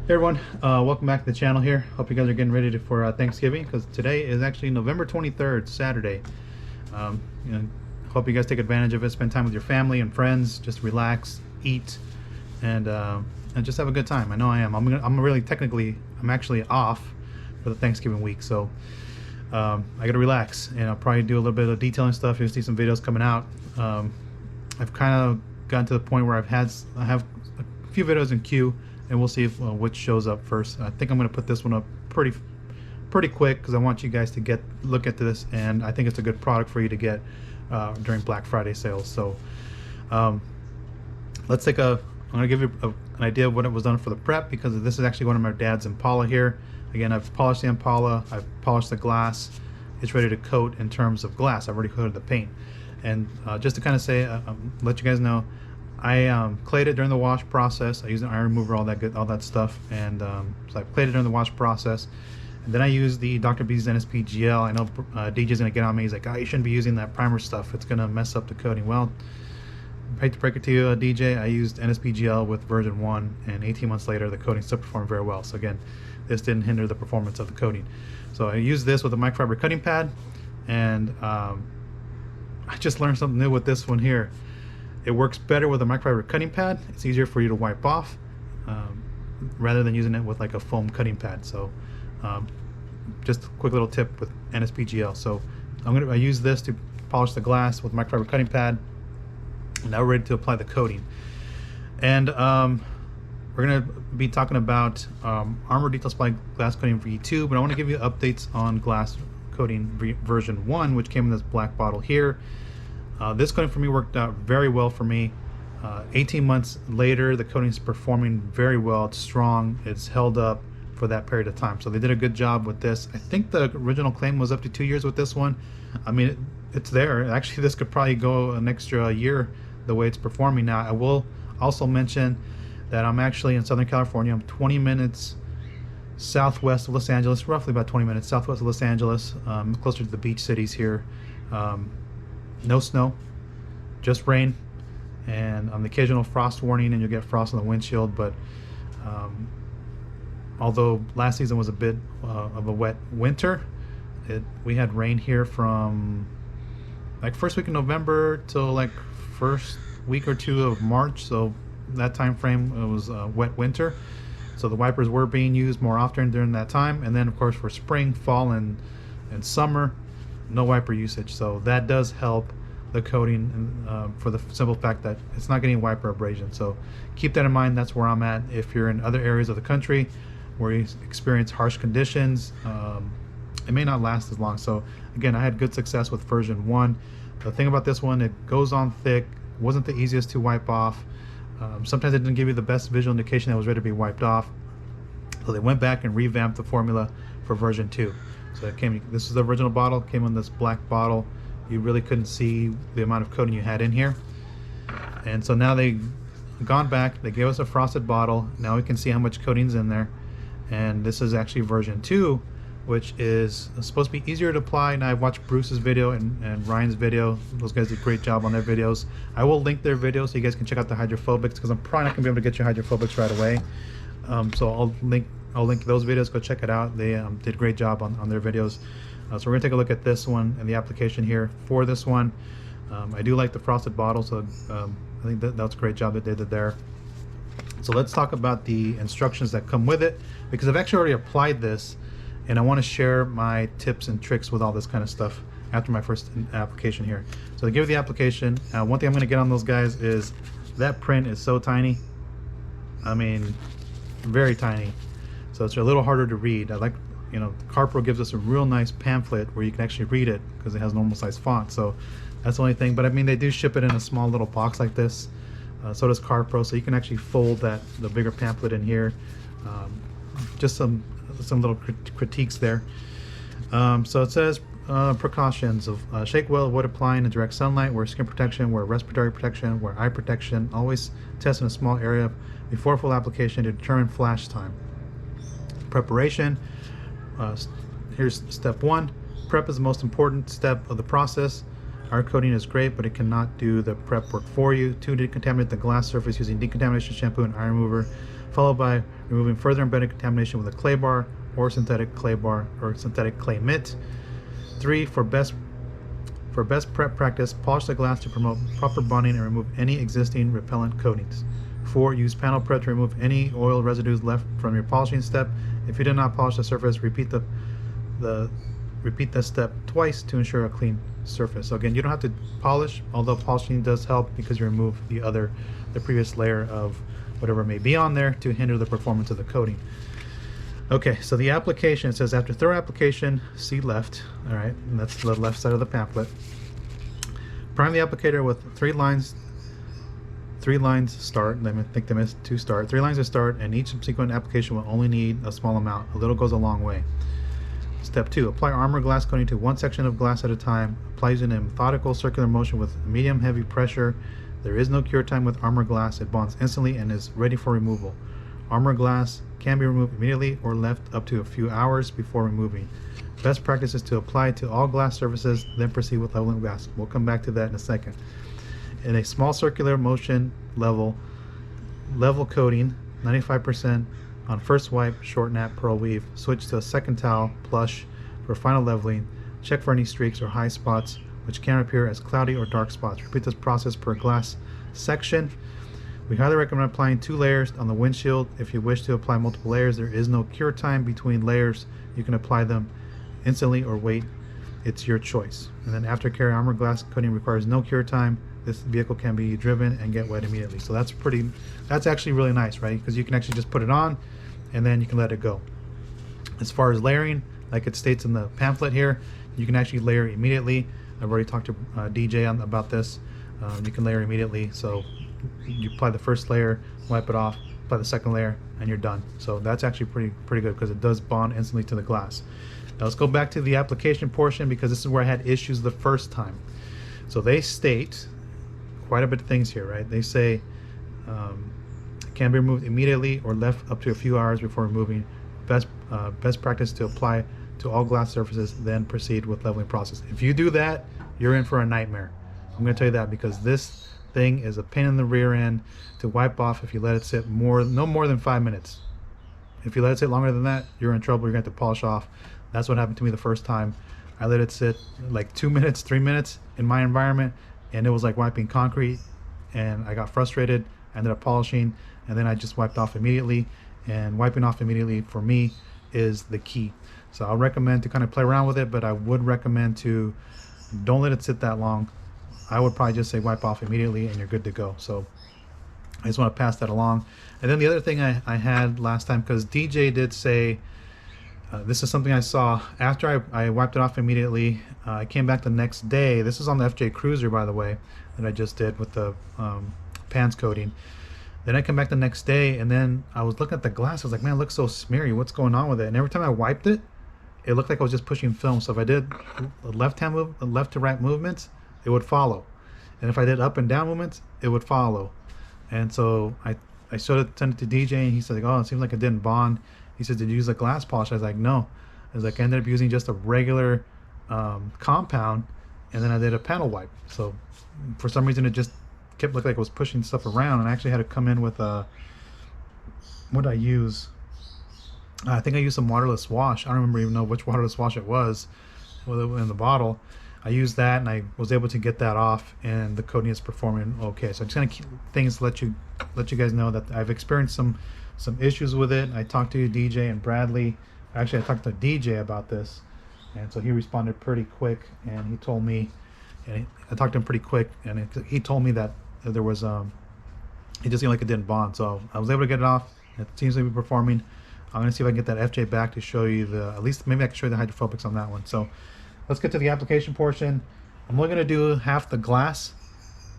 Hey everyone, welcome back to the channel here. Hope you guys are getting ready for Thanksgiving, because today is actually November 23rd, Saturday. Hope you guys take advantage of it, spend time with your family and friends, just relax, eat, and just have a good time. I know I am. I'm actually off for the Thanksgiving week, so I gotta relax, and I'll probably do a little bit of detailing stuff. You'll see some videos coming out. I've kind of gotten to the point where I have a few videos in queue, and we'll see if which shows up first. I think I'm going to put this one up pretty quick, because I want you guys to look at this, and I think it's a good product for you to get during Black Friday sales. So let's take I'm going to give you an idea of what it was done for the prep, because this is actually one of my dad's Impala here. Again, I've polished the Impala, I've polished the glass. It's ready to coat in terms of glass. I've already coated the paint. And just to kind of say, let you guys know, I clayed it during the wash process. I used an iron remover, all that stuff, and so I clayed it during the wash process. And then I used the Dr. B's NSP GL. I know DJ's gonna get on me. He's like, "Oh, you shouldn't be using that primer stuff. It's gonna mess up the coating." Well, I hate to break it to you, DJ. I used NSP GL with version 1, and 18 months later, the coating still performed very well. So again, this didn't hinder the performance of the coating. So I used this with a microfiber cutting pad, and I just learned something new with this one here. It works better with a microfiber cutting pad. It's easier for you to wipe off rather than using it with like a foam cutting pad. So just a quick little tip with NSP GL. So I use this to polish the glass with microfiber cutting pad. Now we're ready to apply the coating. And we're going to be talking about Armour Detail Supply glass coating V2, but I want to give you updates on glass coating version 1, which came in this black bottle here. This coating for me worked out very well for me. 18 months later, the coating is performing very well. It's strong. It's held up for that period of time. So they did a good job with this. I think the original claim was up to 2 years with this one. I mean, it's there. Actually, this could probably go an extra year the way it's performing now. I will also mention that I'm actually in Southern California. I'm 20 minutes southwest of Los Angeles, roughly about 20 minutes southwest of Los Angeles, closer to the beach cities here. No snow, just rain, and on the occasional frost warning, and you'll get frost on the windshield. But although last season was a bit of a wet winter, we had rain here from like first week of November till like first week or two of March. So that time frame, it was a wet winter. So the wipers were being used more often during that time. And then of course for spring, fall, and summer, no wiper usage. So that does help the coating, for the simple fact that it's not getting wiper abrasion. So keep that in mind. That's where I'm at. If you're in other areas of the country where you experience harsh conditions, it may not last as long. So again, I had good success with version 1. The thing about this one, it goes on thick, wasn't the easiest to wipe off. Sometimes it didn't give you the best visual indication that it was ready to be wiped off. So they went back and revamped the formula for version 2. So this is the original bottle, came in this black bottle. You really couldn't see the amount of coating you had in here. And so now they've gone back, they gave us a frosted bottle. Now we can see how much coating's in there. And this is actually version 2, which is supposed to be easier to apply. Now I've watched Bruce's video and Ryan's video. Those guys did a great job on their videos. I will link their videos so you guys can check out the hydrophobics, because I'm probably not gonna be able to get your hydrophobics right away. So I'll link those videos. Go check it out. They did a great job on their videos. So we're gonna take a look at this one and the application here for this one. I do like the frosted bottle, so I think that's a great job that they did there. So let's talk about the instructions that come with it, because I've actually already applied this, and I want to share my tips and tricks with all this kind of stuff after my first application here. So to give you the application, one thing I'm going to get on those guys is that print is so tiny. I mean, very tiny. So it's a little harder to read. I like, CarPro gives us a real nice pamphlet where you can actually read it because it has normal size font. So that's the only thing. But I mean, they do ship it in a small little box like this. So does CarPro. So you can actually fold the bigger pamphlet in here. Just some little critiques there. So it says precautions of shake well, avoid applying in direct sunlight, wear skin protection, wear respiratory protection, wear eye protection. Always test in a small area before full application to determine flash time. Preparation. Here's step 1. Prep is the most important step of the process. Our coating is great, but it cannot do the prep work for you. 2. Decontaminate the glass surface using decontamination shampoo and iron remover. followed by removing further embedded contamination with a clay bar or synthetic clay bar or synthetic clay mitt. 3. For best prep practice, polish the glass to promote proper bonding and remove any existing repellent coatings. 4. Use panel prep to remove any oil residues left from your polishing step. If you did not polish the surface, repeat that step twice to ensure a clean surface. So again, you don't have to polish, although polishing does help because you remove the previous layer of whatever may be on there to hinder the performance of the coating. Okay, so the application, it says after thorough application, see left. All right, and that's the left side of the pamphlet. Prime the applicator with 3 lines start. I think they missed 2 start. 3 lines to start, and each subsequent application will only need a small amount. A little goes a long way. Step 2, apply Armour glass coating to one section of glass at a time. Apply using a methodical circular motion with medium heavy pressure. There is no cure time with Armour glass. It bonds instantly and is ready for removal. Armour glass can be removed immediately or left up to a few hours before removing. Best practice is to apply to all glass surfaces, then proceed with leveling glass. We'll come back to that in a second. In a small circular motion level coating, 95% on first wipe, short nap, pearl weave. Switch to a second towel, plush, for final leveling. Check for any streaks or high spots which can appear as cloudy or dark spots. Repeat this process per glass section. We highly recommend applying 2 layers on the windshield. If you wish to apply multiple layers, there is no cure time between layers. You can apply them instantly or wait. It's your choice. And then aftercare Armour glass coating requires no cure time. This vehicle can be driven and get wet immediately. So that's actually really nice, right? Because you can actually just put it on and then you can let it go. As far as layering, like it states in the pamphlet here, you can actually layer immediately. I've already talked to DJ about this. You can layer immediately. So you apply the first layer, wipe it off, apply the second layer, and you're done. So that's actually pretty good because it does bond instantly to the glass. Now let's go back to the application portion because this is where I had issues the first time. So they state quite a bit of things here, right? They say it can be removed immediately or left up to a few hours before removing. Best practice to apply to all glass surfaces, then proceed with leveling process. If you do that, you're in for a nightmare. I'm going to tell you that because this thing is a pain in the rear end to wipe off if you let it sit no more than 5 minutes. If you let it sit longer than that, you're in trouble. You're going to have to polish off. That's what happened to me the first time. I let it sit like 2 minutes, 3 minutes in my environment, and it was like wiping concrete, and I got frustrated. I ended up polishing, and then I just wiped off immediately. And wiping off immediately for me is the key. So I'll recommend to kind of play around with it, but I would recommend to don't let it sit that long. I would probably just say wipe off immediately and you're good to go. So I just want to pass that along. And then the other thing I had last time, because DJ did say, this is something I saw after I wiped it off immediately. I came back the next day. This is on the FJ Cruiser, by the way, that I just did with the pans coating. Then I come back the next day, and then I was looking at the glass. I was like, man, it looks so smeary. What's going on with it? And every time I wiped it, it looked like I was just pushing film. So if I did left to right movements, it would follow. And if I did up and down movements, it would follow. And so I sent it to DJ, and he said, like, oh, it seems like it didn't bond. He said, did you use a glass polish? I was like, no. I was like, I ended up using just a regular compound, and then I did a panel wipe. So for some reason, it just kept looking like it was pushing stuff around, and I actually had to come in with a, what did I use? I think I used some waterless wash. I don't remember even know which waterless wash it was in the bottle. I used that, and I was able to get that off, and the coating is performing okay. So I'm just gonna keep things to let you guys know that I've experienced some issues with it. I talked to DJ and Bradley. Actually, I talked to DJ about this, and so he responded pretty quick, and he told me, and I talked to him pretty quick, and he told me that there was it just seemed like it didn't bond. So I was able to get it off. It seems to be performing. I'm gonna see if I can get that FJ back to show you at least maybe I can show you the hydrophobics on that one. So let's get to the application portion. I'm only gonna do half the glass,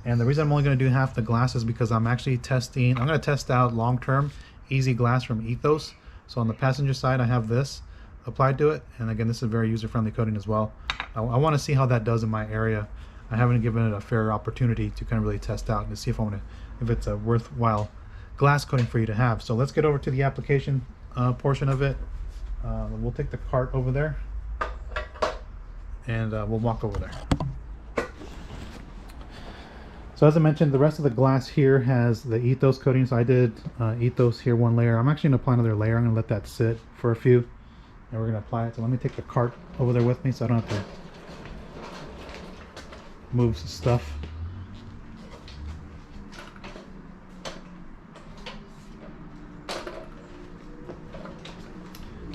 and the reason I'm only gonna do half the glass is because I'm actually testing. I'm gonna test out long-term easy glass from Ethos. So on the passenger side, I have this applied to it, and again, this is a very user-friendly coating as well. I want to see how that does in my area. I haven't given it a fair opportunity to kind of really test out and to see if it's a worthwhile glass coating for you to have. So let's get over to the application portion of it. We'll take the cart over there, and we'll walk over there. So as I mentioned, the rest of the glass here has the ethos coating. So I did ethos here, one layer. I'm actually gonna apply another layer. I'm gonna let that sit for a few, and we're gonna apply it. So let me take the cart over there with me so I don't have to move some stuff.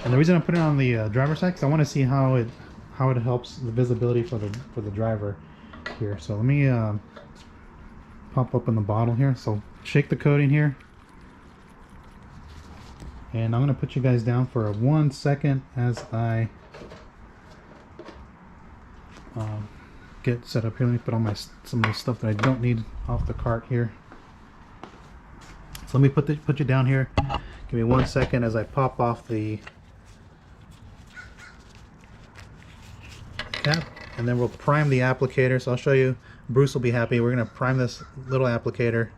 And the reason I'm putting it on the driver's side, because I want to see how it helps the visibility for the driver here. So let me pop open the bottle here. So shake the coating here, and I'm gonna put you guys down for 1 second as I get set up here. Let me put all some of the stuff that I don't need off the cart here. So let me put you down here. Give me 1 second as I pop off the cap, and then we'll prime the applicator. So I'll show you. Bruce will be happy. We're going to prime this little applicator.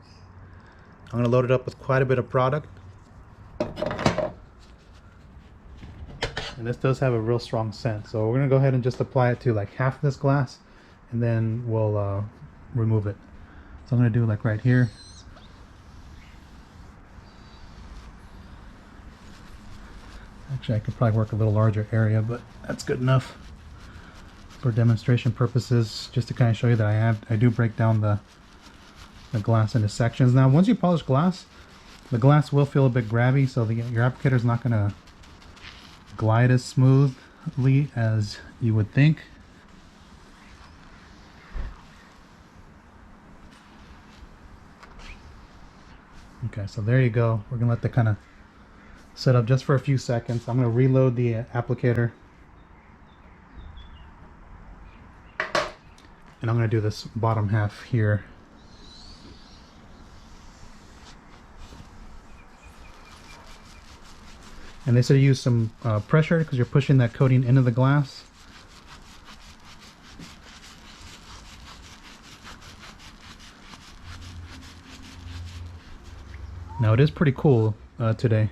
I'm going to load it up with quite a bit of product, and this does have a real strong scent. So we're going to go ahead and just apply it to like half this glass, and then we'll remove it. So I'm going to do like right here. Actually, I could probably work a little larger area, but that's good enough for demonstration purposes, just to kind of show you that I do break down the glass into sections. Now, once you polish glass, the glass will feel a bit grabby, so your applicator is not going to glide as smoothly as you would think. Okay, so there you go. We're going to let that kind of set up just for a few seconds. I'm going to reload the applicator. And I'm going to do this bottom half here. And they said to use some pressure because you're pushing that coating into the glass. Now it is pretty cool today.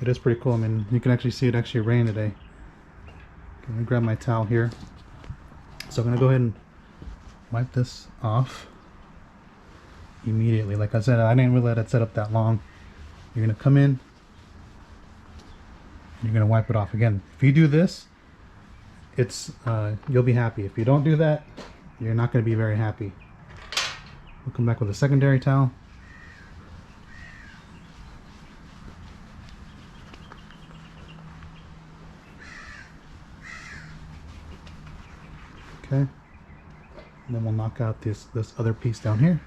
It is pretty cool. I mean, you can actually see it actually rain today. Okay, let me grab my towel here. So I'm going to go ahead and wipe this off immediately. Like I said, I didn't really let it set up that long. You're going to come in and you're going to wipe it off again. If you do this, it's you'll be happy. If you don't do that, you're not going to be very happy. We'll come back with a secondary towel. Okay, and then we'll knock out this other piece down here.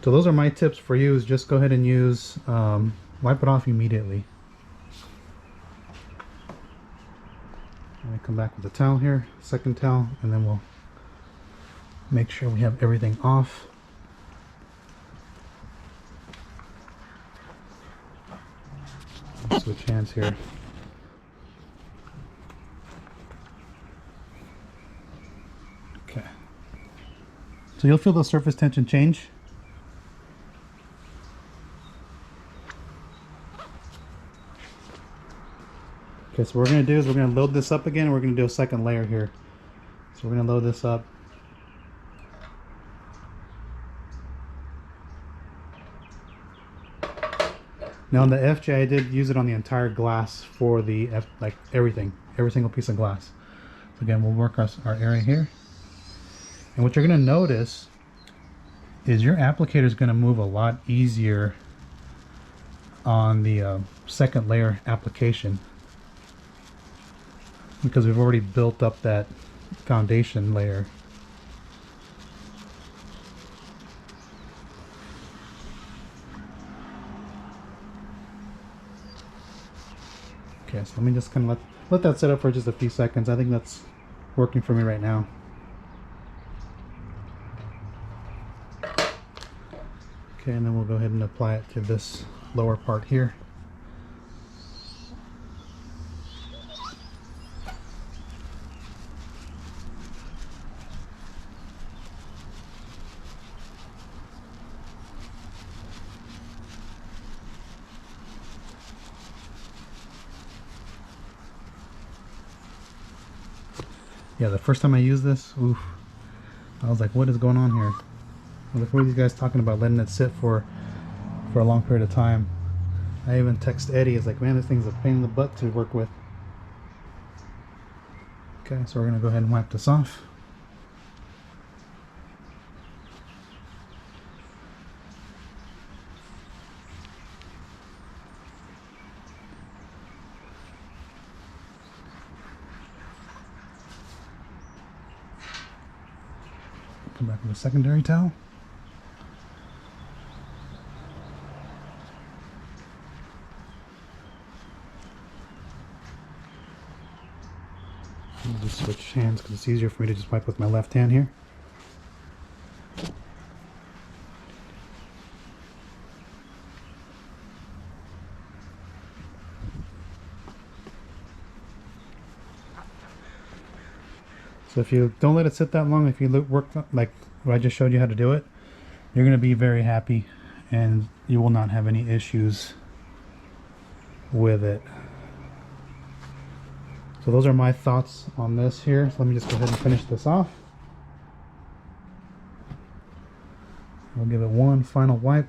So those are my tips for you, is just go ahead and use, wipe it off immediately. Let me come back with the towel here, second towel, and then we'll make sure we have everything off. Switch hands here. Okay. So you'll feel the surface tension change. Okay, so what we're going to do is we're going to load this up again, and we're going to do a second layer here. So we're going to load this up. Now on the FJ, I did use it on the entire glass for the like everything, every single piece of glass. So again, we'll work our area here. And what you're going to notice is your applicator is going to move a lot easier on the second layer application, because we've already built up that foundation layer. Okay, so let me just kind of let that set up for just a few seconds. I think that's working for me right now. Okay, and then we'll go ahead and apply it to this lower part here. Yeah, the first time I used this, oof, I was like, what is going on here? I was like, what are these guys talking about letting it sit for a long period of time? I even text Eddie, it's like, man, this thing's a pain in the butt to work with. Okay, so we're gonna go ahead and wipe this off. Come back with a secondary towel. I'll just switch hands because it's easier for me to just wipe with my left hand here. So if you don't let it sit that long, if you work like what I just showed you how to do it, you're going to be very happy and you will not have any issues with it. So those are my thoughts on this here. So let me just go ahead and finish this off. We'll give it one final wipe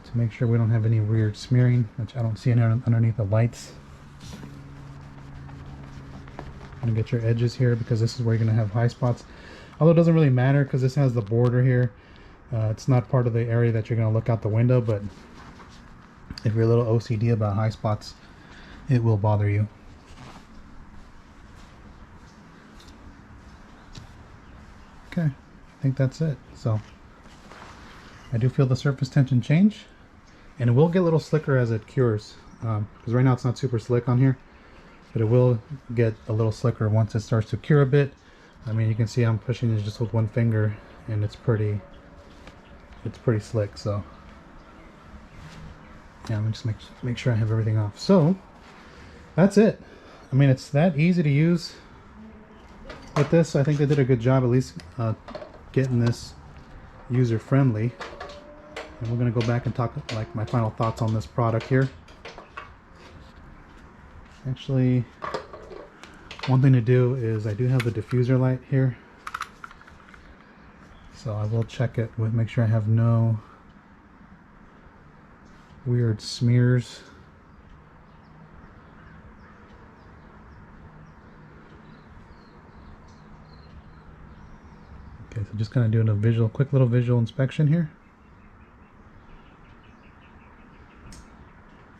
to make sure we don't have any weird smearing, which I don't see any underneath the lights. And get your edges here because this is where you're going to have high spots. Although it doesn't really matter because this has the border here. It's not part of the area that you're going to look out the window, but if you're a little OCD about high spots, it will bother you. Okay, I think that's it. So I do feel the surface tension change, and it will get a little slicker as it cures because right now it's not super slick on here. But it will get a little slicker once it starts to cure a bit. I mean, you can see I'm pushing it just with one finger, and it's pretty slick. So yeah, I'm just make sure I have everything off. So that's it. I mean, it's that easy to use with this. I think they did a good job at least getting this user friendly. And we're gonna go back and talk like my final thoughts on this product here. Actually, one thing to do is I do have the diffuser light here, so I will check it with make sure I have no weird smears. Okay, so just kind of doing a quick little visual inspection here.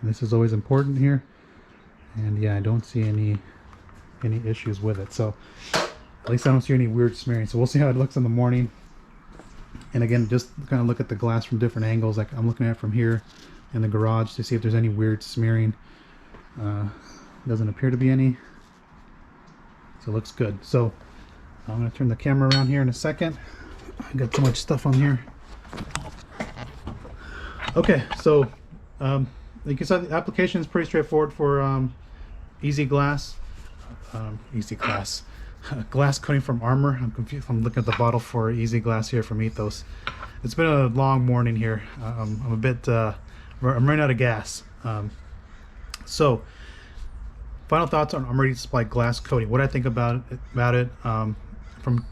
And this is always important here. And yeah, I don't see any issues with it. So at least I don't see any weird smearing. So we'll see how it looks in the morning. And again, just kind of look at the glass from different angles. Like I'm looking at it from here in the garage to see if there's any weird smearing. Doesn't appear to be any. So it looks good. So I'm going to turn the camera around here in a second. I got so much stuff on here. Okay, so like you said, the application is pretty straightforward for Easy Glass. Glass coating from Armour. I'm confused. I'm looking at the bottle for Easy Glass here from Ethos. It's been a long morning here. I'm a bit. I'm running out of gas. So, final thoughts on Armour Detail Supply glass coating. What I think about it from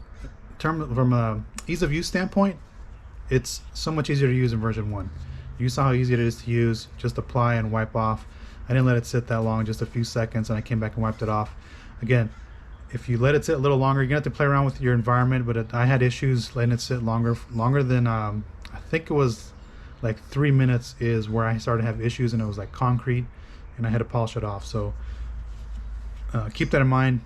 ease of use standpoint, it's so much easier to use in version 1. You saw how easy it is to use. Just apply and wipe off. I didn't let it sit that long, just a few seconds, and I came back and wiped it off. Again, if you let it sit a little longer, you're gonna have to play around with your environment. But I had issues letting it sit longer than I think it was like 3 minutes is where I started to have issues, and it was like concrete, and I had to polish it off. So keep that in mind.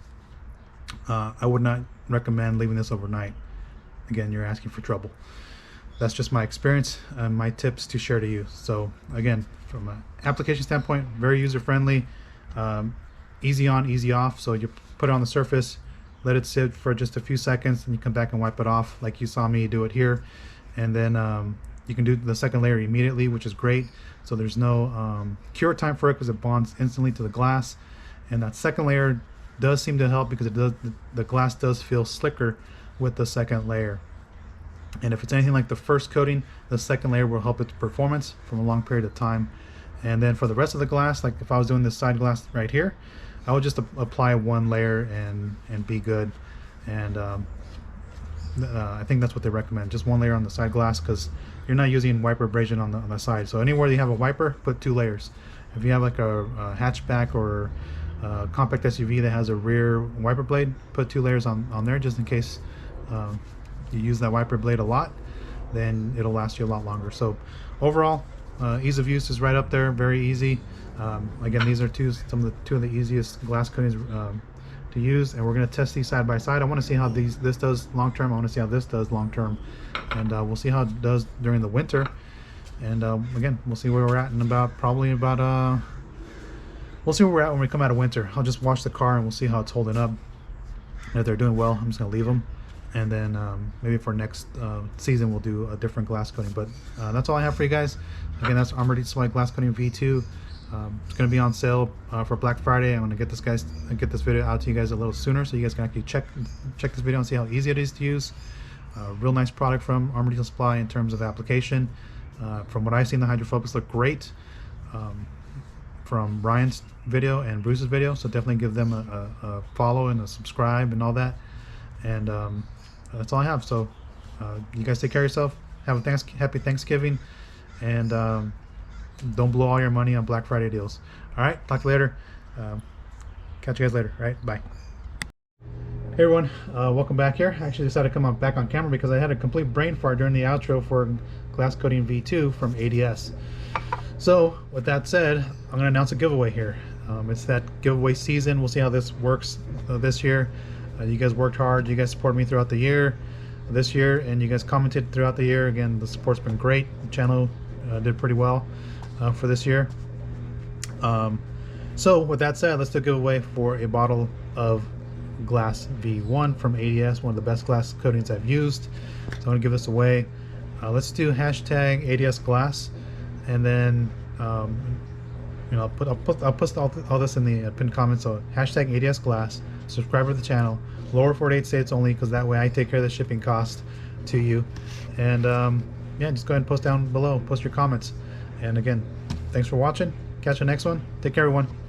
I would not recommend leaving this overnight. Again, you're asking for trouble. That's just my experience and my tips to share to you. So again, from an application standpoint, very user friendly, easy on, easy off. So you put it on the surface, let it sit for just a few seconds, and you come back and wipe it off like you saw me do it here. And then you can do the second layer immediately, which is great. So there's no cure time for it because it bonds instantly to the glass. And that second layer does seem to help because the glass does feel slicker with the second layer. And if it's anything like the first coating, the second layer will help its performance from a long period of time. And then for the rest of the glass, like if I was doing this side glass right here, I would just apply one layer and be good. And I think that's what they recommend, just one layer on the side glass, because you're not using wiper abrasion on the side. So anywhere you have a wiper, put 2 layers. If you have like a hatchback or compact SUV that has a rear wiper blade, put 2 layers on there, just in case you use that wiper blade a lot, then it'll last you a lot longer. So overall, ease of use is right up there, very easy. Again, these are two of the easiest glass coatings to use, and we're going to test these side by side. I want to see how this does long term. I want to see how this does long term, and we'll see how it does during the winter. And again, we'll see where we're at in we'll see where we're at when we come out of winter. I'll just wash the car and we'll see how it's holding up. And if they're doing well, I'm just going to leave them, and then maybe for next season we'll do a different glass coating. But that's all I have for you guys. Again, that's Armour Detail Supply glass coating V2. It's going to be on sale for Black Friday. I'm going to get this video out to you guys a little sooner, so you guys can actually check this video and see how easy it is to use. Real nice product from Armour Detail Supply in terms of application. From what I've seen, the hydrophobics look great from Ryan's video and Bruce's video, so definitely give them a follow and a subscribe and all that. And that's all I have. So you guys take care of yourself. Have a happy Thanksgiving, and don't blow all your money on Black Friday deals. All right, talk to you later. Catch you guys later. All right, bye. Hey everyone, welcome back here. I actually decided to come back on camera because I had a complete brain fart during the outro for glass coating V2 from ADS. So with that said, I'm going to announce a giveaway here. It's that giveaway season. We'll see how this works this year. You guys worked hard. You guys supported me throughout the year, this year, and you guys commented throughout the year. Again, the support's been great. The channel did pretty well for this year. So with that said, let's do a giveaway for a bottle of glass V1 from ADS, one of the best glass coatings I've used. So I'm going to give this away. Let's do hashtag ADS glass, and then you know, I'll post all this in the pinned comments. So hashtag ADS glass, subscribe to the channel, lower 48 states only, because that way I take care of the shipping cost to you. And yeah, just go ahead and post down below, post your comments. And again, thanks for watching. Catch you next one. Take care, everyone.